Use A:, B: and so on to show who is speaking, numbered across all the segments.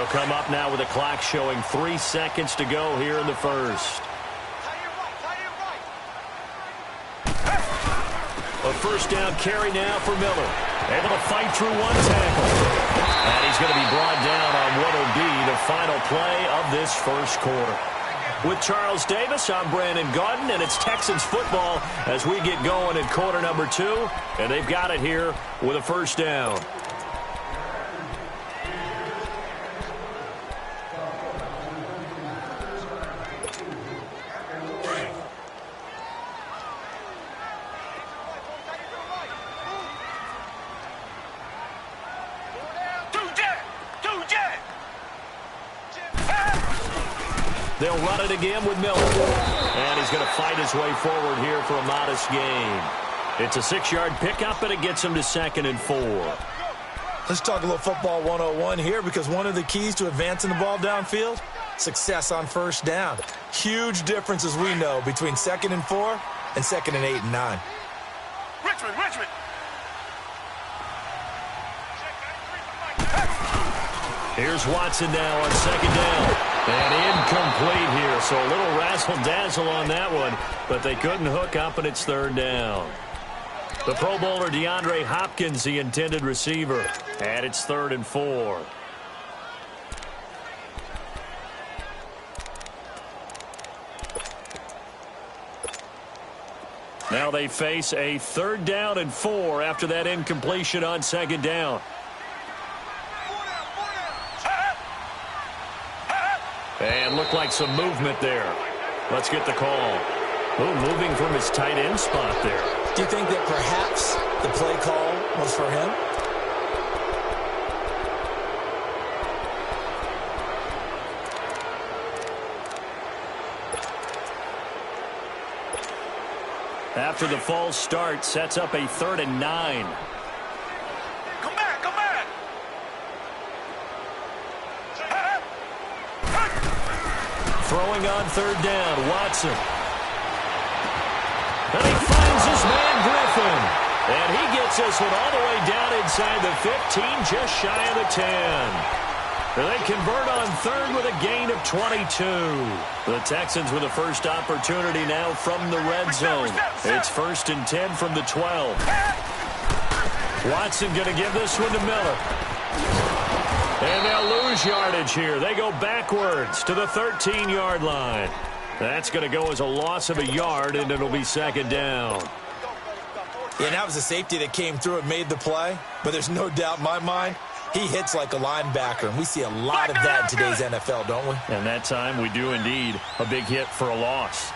A: They'll come up now with a clock showing 3 seconds to go here in the first. A first down carry now for Miller. Able to fight through one tackle. And he's going to be brought down on what will be the final play of this first quarter. With Charles Davis, I'm Brandon Gaudin, and it's Texans football as we get going in quarter number 2. And they've got it here with a first down. They'll run it again with Miller. And he's going to fight his way forward here for a modest gain. It's a 6-yard pickup, and it gets him to 2nd and 4.
B: Let's talk a little football 101 here, because one of the keys to advancing the ball downfield, success on first down. Huge difference, as we know, between 2nd and 4 and 2nd and 8 and 9.
C: Richmond.
A: Here's Watson now on 2nd down. And incomplete here, so a little razzle-dazzle on that one, but they couldn't hook up, and it's 3rd down. The Pro Bowler DeAndre Hopkins, the intended receiver, and it's 3rd and 4. Now they face a 3rd down and 4 after that incompletion on 2nd down. And looked like some movement there. Let's get the call. Oh, moving from his tight end spot there.
B: Do you think that perhaps the play call was for him?
A: After the false start, sets up a 3rd and 9.
C: Come back.
A: Throwing on 3rd down, Watson. And he finds his man Griffin. And he gets this one all the way down inside the 15, just shy of the 10. And they convert on 3rd with a gain of 22. The Texans with a first opportunity now from the red zone. It's 1st and 10 from the 12. Watson going to give this one to Miller. And they'll lose yardage here. They go backwards to the 13-yard line. That's going to go as a loss of a yard, and it'll be 2nd down.
B: Yeah, that was a safety that came through and made the play. But there's no doubt in my mind, he hits like a linebacker. And we see a lot of that in today's NFL, don't we?
A: And that time we do indeed. A big hit for a loss.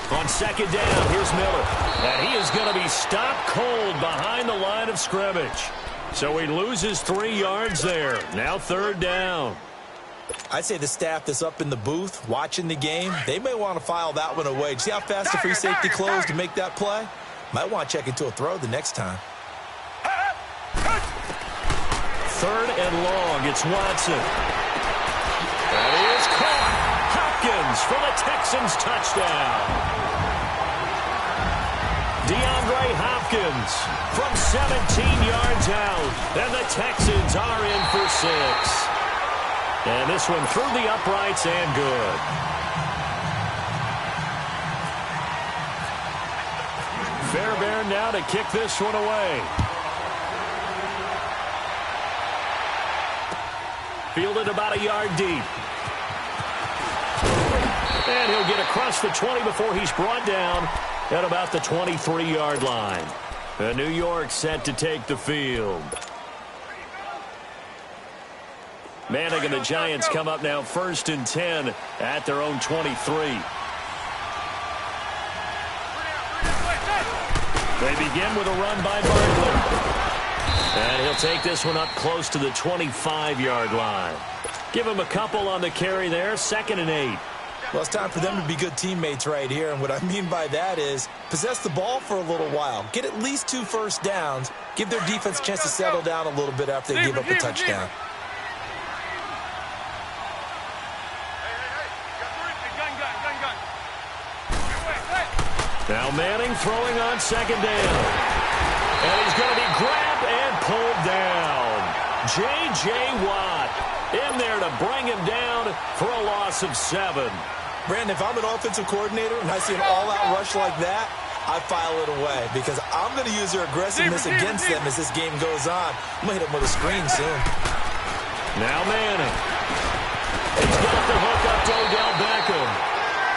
A: On 2nd down, here's Miller. And he is going to be stopped cold behind the line of scrimmage. So he loses 3 yards there. Now 3rd down.
B: I'd say the staff that's up in the booth watching the game, they may want to file that one away. See how fast the free safety closed to make that play? Might want to check into a throw the next time.
A: 3rd and long. It's Watson. That is caught. Hopkins for the Texans touchdown. DeAndre Hopkins from 17 yards out. And the Texans are in for 6. And this one through the uprights and good. Fairbairn now to kick this one away. Fielded about a yard deep. And he'll get across the 20 before he's brought down at about the 23-yard line. New York set to take the field. Manning and the Giants come up now 1st and 10 at their own 23. They begin with a run by Barkley. And he'll take this one up close to the 25-yard line. Give him a couple on the carry there, 2nd and 8.
B: Well, it's time for them to be good teammates right here. And what I mean by that is possess the ball for a little while. Get at least 2 first downs. Give their defense a chance to settle down a little bit after they give up a touchdown.
C: Gun.
A: Now Manning throwing on 2nd down. And he's going to be grabbed and pulled down. J.J. Watt in there to bring him down for a loss of 7.
B: Brandon, if I'm an offensive coordinator and I see an all-out rush like that, I file it away because I'm going to use their aggressiveness against them as this game goes on. I'm going to hit them with a screen soon.
A: Now Manning. He's got the hook up to Odell Beckham.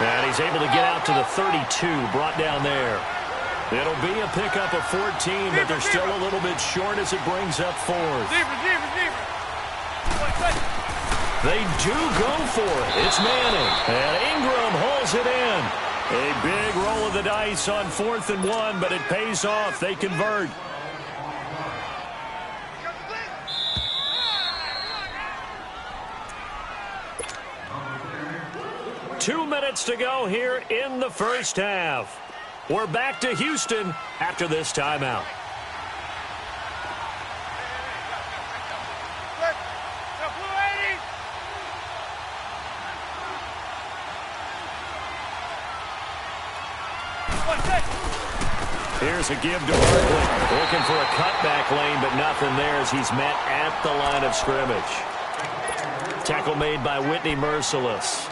A: And he's able to get out to the 32, brought down there. It'll be a pickup of 14, but they're still a little bit short as it brings up 4th. They do go for it. It's Manning. And Ingram holds it in. A big roll of the dice on 4th and 1, but it pays off. They convert. Two minutes to go here in the first half. We're back to Houston after this timeout. Here's a give to Barkley. Looking for a cutback lane, but nothing there as he's met at the line of scrimmage. Tackle made by Whitney Merciless.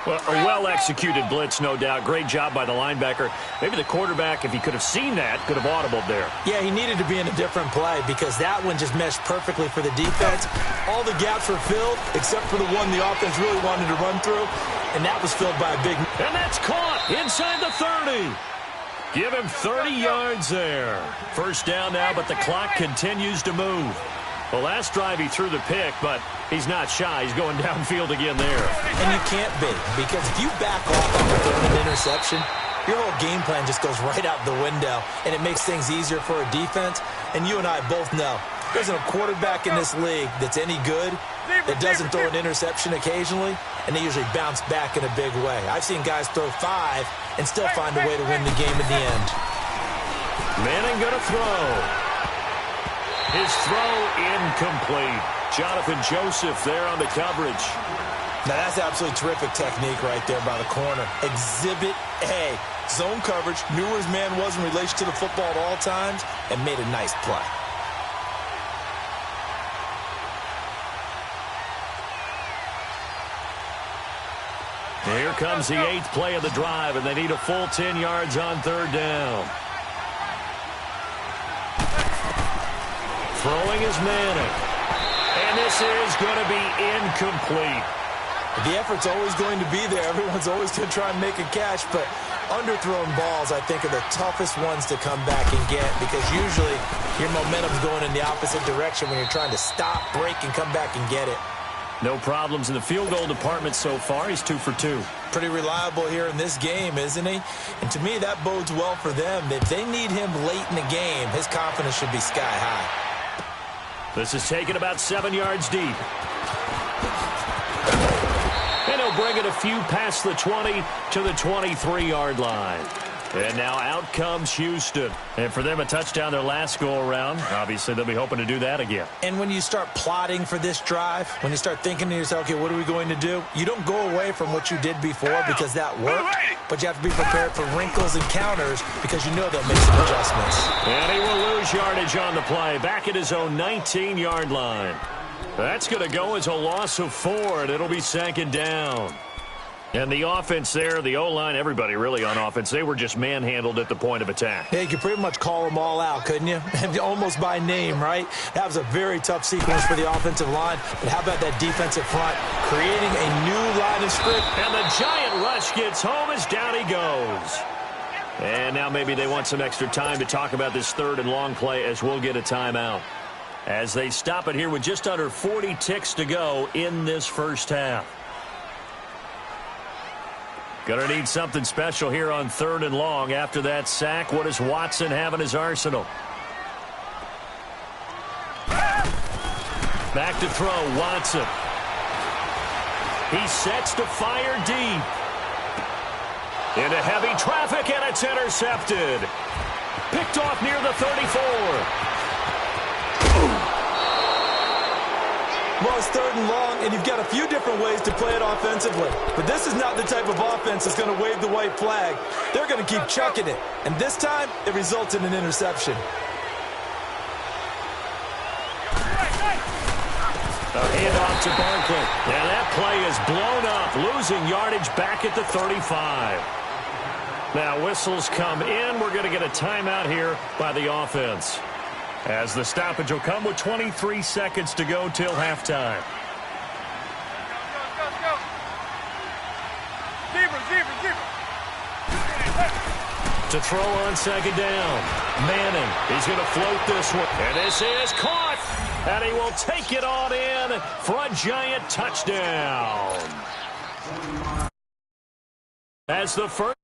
A: Well, a well-executed blitz, no doubt. Great job by the linebacker. Maybe the quarterback, if he could have seen that, could have audibled there.
B: Yeah, he needed to be in a different play because that one just meshed perfectly for the defense. All the gaps were filled except for the one the offense really wanted to run through, and that was filled by a big...
A: And that's caught inside the 30. Give him 30 yards there. First down now, but the clock continues to move. The last drive he threw the pick, but he's not shy. He's going downfield again there.
B: And you can't be, because if you back off after throwing an interception, your whole game plan just goes right out the window, and it makes things easier for a defense. And you and I both know there isn't a quarterback in this league that's any good that doesn't throw an interception occasionally, and they usually bounce back in a big way. I've seen guys throw 5 and still find a way to win the game in the end.
A: Manning going to throw. His throw incomplete. Jonathan Joseph there on the coverage.
B: Now that's absolutely terrific technique right there by the corner. Exhibit A. Zone coverage, knew where his man was in relation to the football at all times, and made a nice play.
A: Here comes the 8th play of the drive, and they need a full 10 yards on 3rd down. Throwing is Manning. And this is going to be incomplete.
B: The effort's always going to be there. Everyone's always going to try and make a catch, but underthrown balls, I think, are the toughest ones to come back and get because usually your momentum's going in the opposite direction when you're trying to stop, break, and come back and get it.
A: No problems in the field goal department so far. He's 2 for 2.
B: Pretty reliable here in this game, isn't he? And to me, that bodes well for them. If they need him late in the game, his confidence should be sky high.
A: This is taken about 7 yards deep. And he'll bring it a few past the 20 to the 23-yard line. And now out comes Houston. And for them, a touchdown their last go-around. Obviously, they'll be hoping to do that again.
B: And when you start plotting for this drive, when you start thinking to yourself, okay, what are we going to do? You don't go away from what you did before because that worked, but you have to be prepared for wrinkles and counters because you know they'll make some adjustments.
A: And he will lose yardage on the play. Back at his own 19-yard line. That's going to go as a loss of 4, and it'll be 2nd down. And the offense there, the O-line, everybody really on offense, they were just manhandled at the point of attack.
B: Yeah, you could pretty much call them all out, couldn't you? Almost by name, right? That was a very tough sequence for the offensive line. But how about that defensive front creating a new line of script?
A: And the giant rush gets home as down he goes. And now maybe they want some extra time to talk about this 3rd and long play as we'll get a timeout. As they stop it here with just under 40 ticks to go in this first half. Going to need something special here on 3rd and long. After that sack, what does Watson have in his arsenal? Back to throw, Watson. He sets to fire deep. Into heavy traffic, and it's intercepted. Picked off near the 34.
B: Well, it's 3rd and long, and you've got a few different ways to play it offensively. But this is not the type of offense that's going to wave the white flag. They're going to keep chucking it. And this time, it results in an interception.
A: A handoff to Barkley. And that play is blown up, losing yardage back at the 35. Now whistles come in. We're going to get a timeout here by the offense, as the stoppage will come with 23 seconds to go till halftime. To throw on 2nd down. Manning, he's going to float this one. And this is caught. And he will take it on in for a giant touchdown. As the first